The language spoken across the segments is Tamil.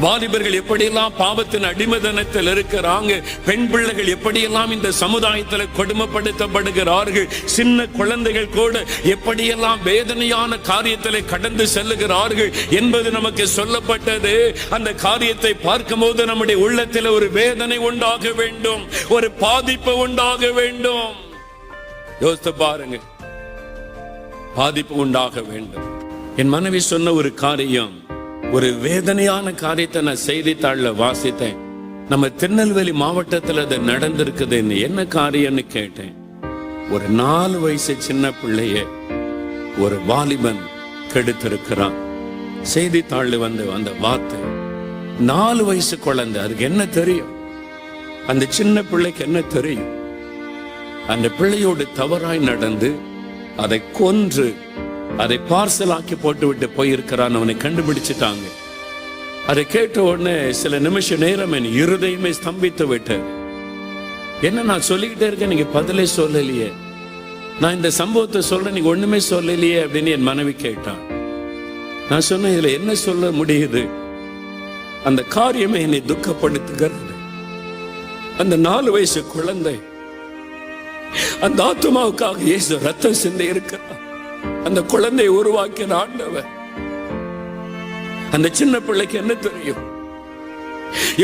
வாலிபர்கள் எப்படியெல்லாம் பாவத்தின் அடிமைதனத்தில் இருக்கிறாங்க, பெண் பிள்ளைகள் எப்படியெல்லாம் இந்த சமுதாயத்தில் கொடுமைப்படுத்தப்படுகிறார்கள், சின்ன குழந்தைகள் கூட எப்படியெல்லாம் வேதனையான காரியத்தில் கடந்து செல்லுகிறார்கள் என்பது நமக்கு சொல்லப்பட்டது. அந்த காரியத்தை பார்க்கும் போது நம்முடைய உள்ளத்தில் ஒரு வேதனை உண்டாக வேண்டும், ஒரு பாதிப்பு உண்டாக வேண்டும். யோசித்து பாருங்க, பாதிப்பு உண்டாக வேண்டும். என் மனைவி சொன்ன ஒரு காரியம், ஒரு வேதனையான காரியத்தை நான் செய்தித்தாளில் வாசித்தேன். நம்ம திருநெல்வேலி மாவட்டத்தில் அது நடந்திருக்குது. என்ன காரியம்னு கேட்டேன். ஒரு 4 வயசு சின்ன பிள்ளைய ஒரு வாலிபன் கெடுத்திருக்கிறான். செய்தித்தாளில் வந்து அந்த வார்த்தை, 4 வயசு குழந்தை, அதுக்கு என்ன தெரியும்? அந்த சின்ன பிள்ளைக்கு என்ன தெரியும்? அந்த பிள்ளையோடு தவறாய் நடந்து அதை கொன்று அதை பார்சலாக்கி போட்டு விட்டு போயிருக்கிறான். அவனை கண்டுபிடிச்சிட்டாங்க. அதை கேட்ட உடனே சில நிமிஷ நேரம் என் இருதயமே ஸ்தம்பித்து விட்டது. என்ன நான் சொல்லிக்கிட்டே இருக்கேன், நீங்க பதிலே சொல்லலையே, நான் இந்த சம்பவத்தை சொல்றேன், நீங்க ஒண்ணுமே சொல்லலையே அப்படின்னு என் மனைவி கேட்டான். நான் சொன்னேன், இதுல என்ன சொல்ல முடியுது? அந்த காரியமே என்னை துக்கப்படுத்துகிறது. அந்த 4 வயசு குழந்தை அந்த ஆத்துமாவுக்காக இயேசு ரத்தம் சிந்தி இருக்கிறார். அந்த குழந்தையை உருவாக்கின ஆண்டவர். அந்த சின்ன பிள்ளைக்கு என்ன தெரியும்?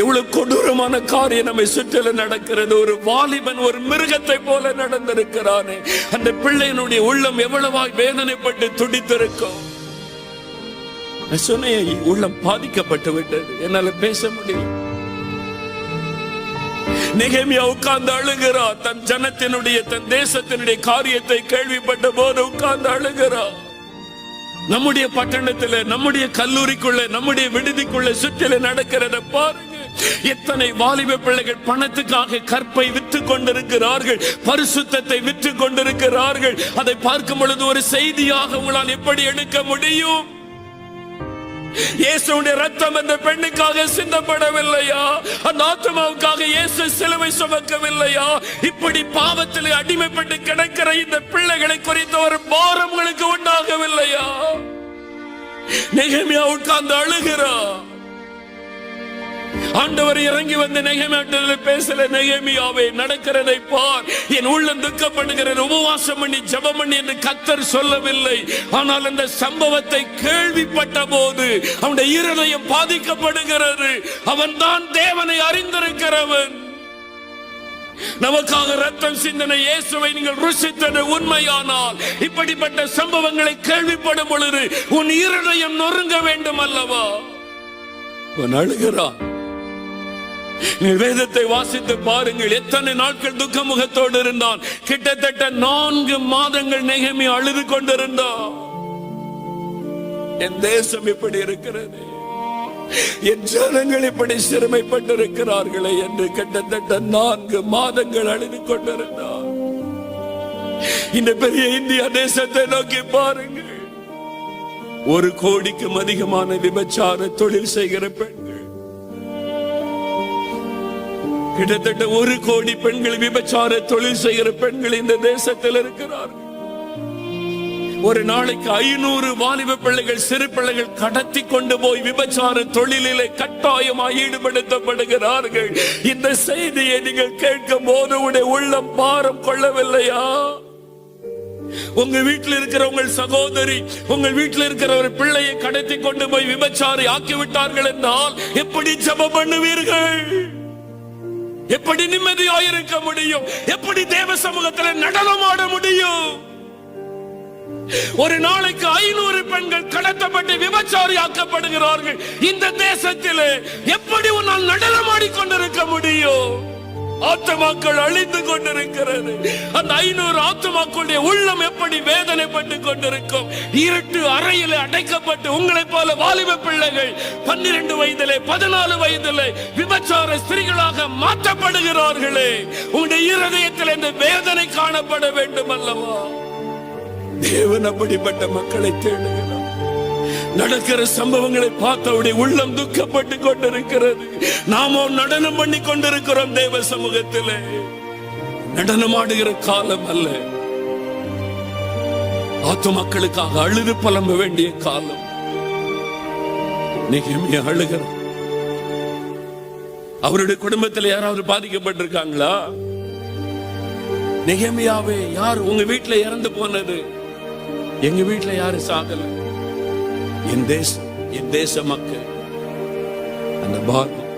எவ்வளவு கொடூரமான காரியம் நம்ம சுற்றிலும் நடக்கிறது. ஒரு வாலிபன் ஒரு மிருகத்தை போல நடந்திருக்கிறானே, அந்த பிள்ளையினுடைய உள்ளம் எவ்வளவாய் வேதனைப்பட்டு துடித்திருக்கும். சொன்னேன், உள்ளம் பாதிக்கப்பட்டு விட்டது, என்னால பேச முடியல. நெகேமியா உட்கார்ந்து அழுகிறார். தன் ஜனத்தினுடைய தன் தேசத்தினுடைய காரியத்தை கேள்விப்பட்ட போது உட்கார்ந்து அழுகிறார். நம்முடைய பட்டணத்தில், நம்முடைய கல்லூரிக்குள்ள, நம்முடைய விடுதிக்குள்ள சுற்றில நடக்கிறத பாருங்க. எத்தனை வாலிப பிள்ளைகள் பணத்துக்காக கற்பை விற்று கொண்டிருக்கிறார்கள், பரிசுத்தத்தை விற்று கொண்டிருக்கிறார்கள். அதை பார்க்கும் பொழுது ஒரு செய்தியாக உங்களால் எப்படி எடுக்க முடியும்? இயேசுடைய ரத்தம் அந்த பெண்ணுக்காக சிந்தப்படவில்லையா? அந்த ஆத்துமாவுக்காக இயேசு சிலுவை சுமக்கவில்லையா? இப்படி பாவத்தில் அடிமைப்பட்டு கிடக்கிற இந்த பிள்ளைகளை குறித்த ஒரு பாரம் உங்களுக்கு உண்டாகவில்லையா? நெகேமியா உட்கார்ந்து அழுகிறார். ஆண்டவர் இறங்கி வந்து நெகேமியாவிடத்துல பேசல, நெகேமியாவே நடக்கிறதை பார், என் உள்ளம் துக்கப்படுகிறது, உபவாசம் பண்ணி ஜெபம் பண்ணி என்று கர்த்தர் சொல்லவில்லை. ஆனால் அந்த சம்பவத்தை கேள்விப்பட்ட போது அவனுடைய இருதயம் பாதிக்கப்படுகிறது. அவன் தான் தேவனை அறிந்திருக்கிறவன். நமக்காக ரத்தம் சிந்தனை இயேசுவை நீங்கள் ருசித்தது உண்மையானால், இப்படிப்பட்ட சம்பவங்களை கேள்விப்படும் பொழுது உன் இருதயம் நொறுங்க வேண்டும் அல்லவா? அவன் அழுகிறான். வேதத்தை வாசித்து பாருங்கள், எத்தனை நாட்கள் துக்க முகத்தோடு இருந்தான். கிட்டத்தட்ட 4 மாதங்கள் நெகேமியா அழுது கொண்டிருந்தான். என் தேசம் இப்படி இருக்கிறது, என் ஜனங்கள் இப்படி சிறுமைப்பட்டிருக்கிறார்களே என்று கிட்டத்தட்ட 4 மாதங்கள் அழுது கொண்டிருந்தான். இந்த பெரிய இந்தியா தேசத்தை நோக்கி பாருங்கள். 1 கோடிக்கும் அதிகமான விபச்சார தொழில் செய்கிற பெண்கள், கிட்டத்தட்ட 1 கோடி பெண்கள் விபச்சார தொழில் செய்கிற பெண்கள் இந்த தேசத்தில் இருக்கிறார்கள். ஒரு நாளைக்கு 500 வாலிப பிள்ளைகள், சிறு பிள்ளைகள் கடத்தி கொண்டு போய் விபச்சார தொழிலிலே கட்டாயமாக ஈடுபடுத்தப்படுகிறார்கள். இந்த செய்தியை நீங்கள் கேட்கும் போது உங்களுடைய உள்ளம் பாரம் கொள்ளவில்லையா? உங்க வீட்டில் இருக்கிற உங்கள் சகோதரி, உங்கள் வீட்டில் இருக்கிற ஒரு பிள்ளையை கடத்தி கொண்டு போய் விபச்சாரி ஆக்கிவிட்டார்கள் என்றால் எப்படி ஜெபம் பண்ணுவீர்கள்? எப்படி நிம்மதியாயிருக்க முடியும்? எப்படி தேவ சமூகத்தில் நடனமாட முடியும்? ஒரு நாளைக்கு 500 பெண்கள் கடத்தப்பட்டு விபச்சாரி ஆக்கப்படுகிறார்கள் இந்த தேசத்திலே. எப்படி உன்னால் நடனமாடி கொண்டிருக்க முடியும்? ஆத்துமாக்கள் அழிந்து கொண்டிருக்கிறது. அந்த 500 ஆத்துமாக்களுடைய உள்ளம் எப்படி வேதனைப்பட்டு கொண்டிருக்கும்? இருட்டு அறையிலே அடைக்கப்பட்டு உங்களை போல வாலிப பிள்ளைகள் 12 வயதிலே 14 வயதிலே விபச்சார ஸ்திரீகளாக மாற்றப்படுகிறார்களே. உங்களுடைய இருதயத்தில் இந்த வேதனை காணப்பட வேண்டும் அல்லவா? தேவன் அப்படிப்பட்ட மக்களை தேடுகிறார். நடக்கிற சம்பவங்களை பார்த்தவுடைய உள்ளம் துக்கப்பட்டு கொண்டிருக்கிறது. நாமோ நடனம் பண்ணி கொண்டிருக்கிறோம் தேவ சமூகத்திலே. நடனமாடுகிற காலம் அல்ல, ஆத்து மக்களுக்காக அழுது புலம்ப வேண்டிய காலம். நெகேமியா அழுகிறான். அவருடைய குடும்பத்தில் யாராவது பாதிக்கப்பட்டிருக்காங்களா? நெகேமியாவே, யார் உங்க வீட்டுல இறந்து போனது? எங்க வீட்டுல யாரு சாகல. என் தேச மக்கள் அந்த பாரம்